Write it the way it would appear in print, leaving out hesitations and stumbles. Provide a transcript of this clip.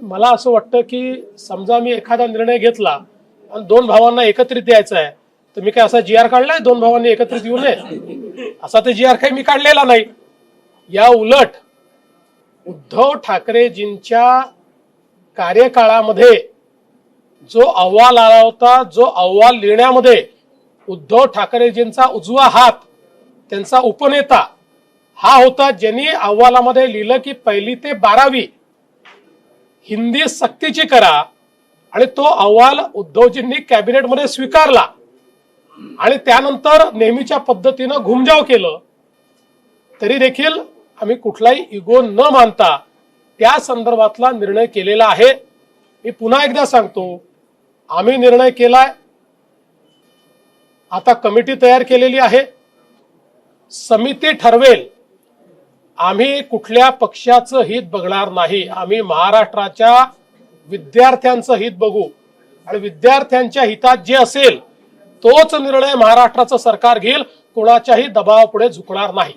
मला असं वाटतं की समजा मी एखादा निर्णय घेतला आणि दोन भावांना एकत्रित यायचं आहे, तर मी काय असा जी आर काढलाय दोन भावांनी एकत्रित येऊ नये असा ते जी आर काही मी काढलेला नाही. या उलट उद्धव ठाकरेजींच्या कार्यकाळामध्ये जो अहवाल आला होता, जो अहवाल लिहिण्यामध्ये उद्धव ठाकरेजींचा उजवा हात, त्यांचा उपनेता हा होता, ज्यांनी अहवालामध्ये लिहिलं की 1ली ते 12वी हिंदी सक्तीची करा, आणि तो अहवाल उद्धवजींनी कॅबिनेटमध्ये स्वीकारला आणि त्यानंतर नेहमीच्या पद्धतीनं घुमजाव केलं. तरी देखील आम्ही कुठलाही इगो न मानता त्या संदर्भातला निर्णय केलेला आहे. मी पुन्हा एकदा सांगतो, आम्ही निर्णय केलाय, आता कमिटी तयार केलेली आहे, समिती ठरवेल. आम्ही कुठल्या पक्षाचं हित बघणार नाही, आम्ही महाराष्ट्राच्या विद्यार्थ्यांचं हित बघू आणि विद्यार्थ्यांच्या हितात जे असेल तोच निर्णय महाराष्ट्राचं सरकार घेईल, कोणाच्याही दबावापुढे झुकणार नाही.